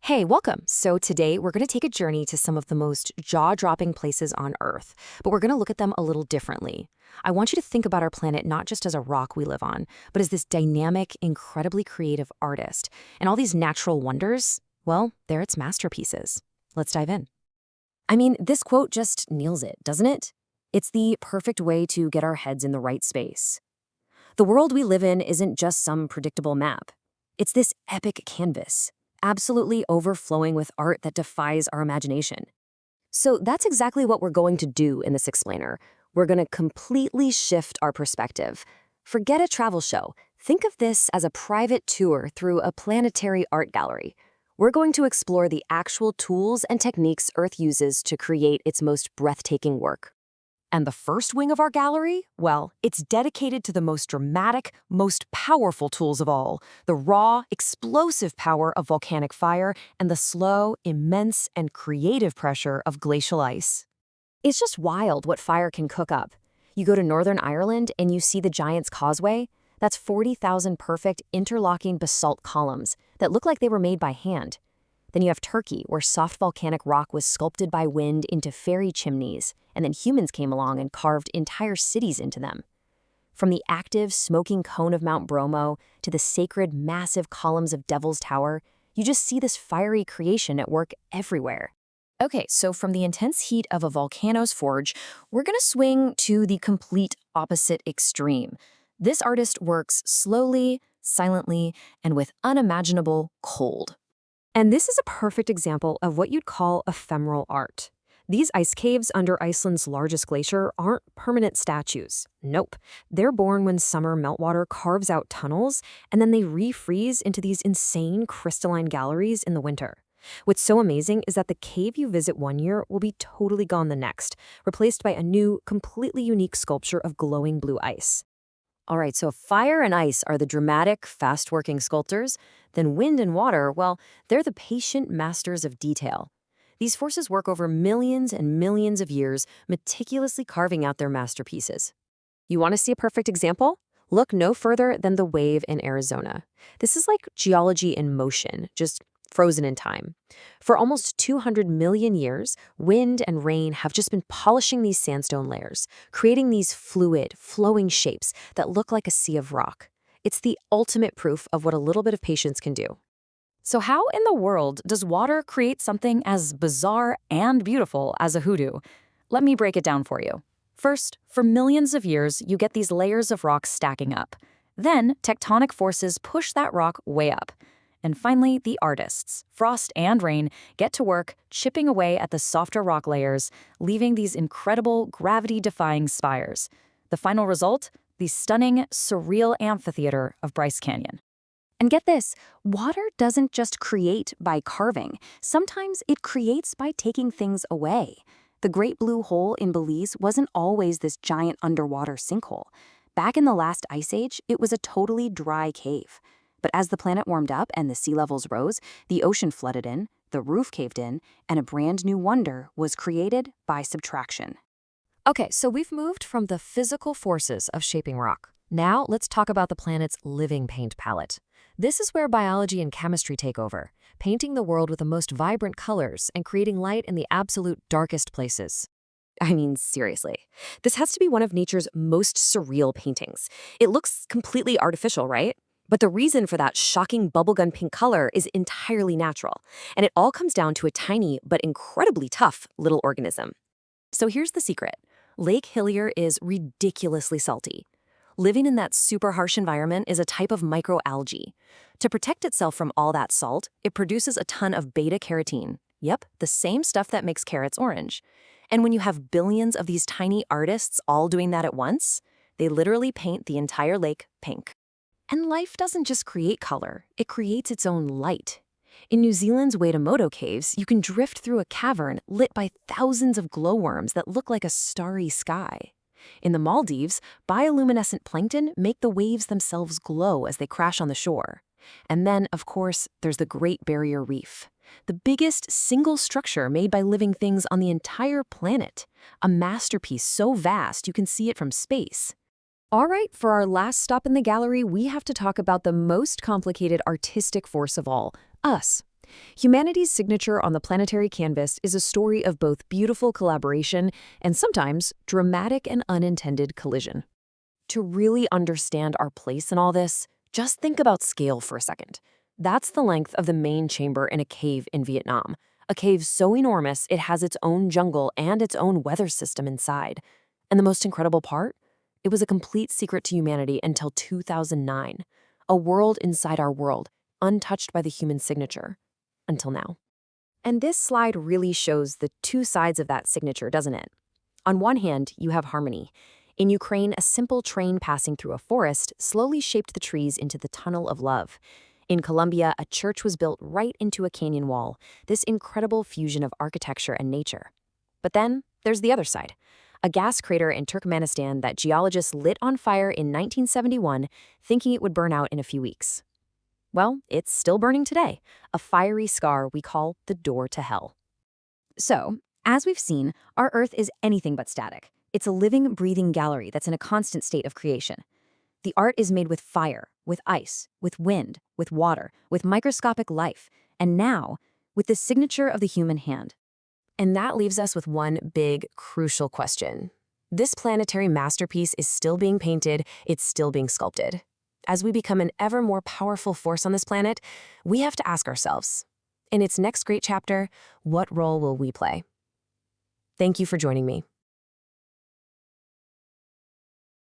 Hey, welcome. So today we're going to take a journey to some of the most jaw-dropping places on Earth, but we're going to look at them a little differently. I want you to think about our planet not just as a rock we live on, but as this dynamic, incredibly creative artist. And all these natural wonders, well, they're its masterpieces. Let's dive in. I mean, this quote just nails it, doesn't it? It's the perfect way to get our heads in the right space. The world we live in isn't just some predictable map. It's this epic canvas, absolutely overflowing with art that defies our imagination. So that's exactly what we're going to do in this explainer. We're going to completely shift our perspective. Forget a travel show. Think of this as a private tour through a planetary art gallery. We're going to explore the actual tools and techniques Earth uses to create its most breathtaking work. And the first wing of our gallery? Well, it's dedicated to the most dramatic, most powerful tools of all, the raw, explosive power of volcanic fire and the slow, immense, and creative pressure of glacial ice. It's just wild what fire can cook up. You go to Northern Ireland and you see the Giant's Causeway. That's 40,000 perfect interlocking basalt columns that look like they were made by hand. Then you have Turkey, where soft volcanic rock was sculpted by wind into fairy chimneys, and then humans came along and carved entire cities into them. From the active, smoking cone of Mount Bromo to the sacred, massive columns of Devil's Tower, you just see this fiery creation at work everywhere. Okay, so from the intense heat of a volcano's forge, we're going to swing to the complete opposite extreme. This artist works slowly, silently, and with unimaginable cold. And this is a perfect example of what you'd call ephemeral art. These ice caves under Iceland's largest glacier aren't permanent statues. Nope. They're born when summer meltwater carves out tunnels, and then they refreeze into these insane crystalline galleries in the winter. What's so amazing is that the cave you visit one year will be totally gone the next, replaced by a new, completely unique sculpture of glowing blue ice. All right, so if fire and ice are the dramatic, fast-working sculptors, then wind and water, well, they're the patient masters of detail. These forces work over millions and millions of years, meticulously carving out their masterpieces. You want to see a perfect example? Look no further than the wave in Arizona. This is like geology in motion, just frozen in time. For almost 200 million years, wind and rain have just been polishing these sandstone layers, creating these fluid, flowing shapes that look like a sea of rock. It's the ultimate proof of what a little bit of patience can do. So how in the world does water create something as bizarre and beautiful as a hoodoo? Let me break it down for you. First, for millions of years, you get these layers of rock stacking up. Then, tectonic forces push that rock way up. And finally, the artists, frost and rain, get to work chipping away at the softer rock layers, leaving these incredible gravity-defying spires. The final result? The stunning, surreal amphitheater of Bryce Canyon. And get this, water doesn't just create by carving. Sometimes it creates by taking things away. The Great Blue Hole in Belize wasn't always this giant underwater sinkhole. Back in the last ice age, it was a totally dry cave. But as the planet warmed up and the sea levels rose, the ocean flooded in, the roof caved in, and a brand new wonder was created by subtraction. Okay, so we've moved from the physical forces of shaping rock. Now let's talk about the planet's living paint palette. This is where biology and chemistry take over, painting the world with the most vibrant colors and creating light in the absolute darkest places. I mean, seriously, this has to be one of nature's most surreal paintings. It looks completely artificial, right? But the reason for that shocking bubblegum pink color is entirely natural, and it all comes down to a tiny but incredibly tough little organism. So here's the secret. Lake Hillier is ridiculously salty. Living in that super harsh environment is a type of microalgae. To protect itself from all that salt, it produces a ton of beta-carotene. Yep, the same stuff that makes carrots orange. And when you have billions of these tiny artists all doing that at once, they literally paint the entire lake pink. And life doesn't just create color, it creates its own light. In New Zealand's Waitemata Caves, you can drift through a cavern lit by thousands of glowworms that look like a starry sky. In the Maldives, bioluminescent plankton make the waves themselves glow as they crash on the shore. And then, of course, there's the Great Barrier Reef, the biggest single structure made by living things on the entire planet, a masterpiece so vast you can see it from space. All right, for our last stop in the gallery, we have to talk about the most complicated artistic force of all, us. Humanity's signature on the planetary canvas is a story of both beautiful collaboration and sometimes dramatic and unintended collision. To really understand our place in all this, just think about scale for a second. That's the length of the main chamber in a cave in Vietnam. A cave so enormous it has its own jungle and its own weather system inside. And the most incredible part? It was a complete secret to humanity until 2009. A world inside our world, untouched by the human signature. Until now. And this slide really shows the two sides of that signature, doesn't it? On one hand, you have harmony. In Ukraine, a simple train passing through a forest slowly shaped the trees into the tunnel of love. In Colombia, a church was built right into a canyon wall, this incredible fusion of architecture and nature. But then, there's the other side. A gas crater in Turkmenistan that geologists lit on fire in 1971, thinking it would burn out in a few weeks. Well, it's still burning today, a fiery scar we call the door to hell. So, as we've seen, our Earth is anything but static. It's a living, breathing gallery that's in a constant state of creation. The art is made with fire, with ice, with wind, with water, with microscopic life, and now, with the signature of the human hand. And that leaves us with one big, crucial question. This planetary masterpiece is still being painted, it's still being sculpted. As we become an ever more powerful force on this planet, we have to ask ourselves, in its next great chapter, what role will we play? Thank you for joining me.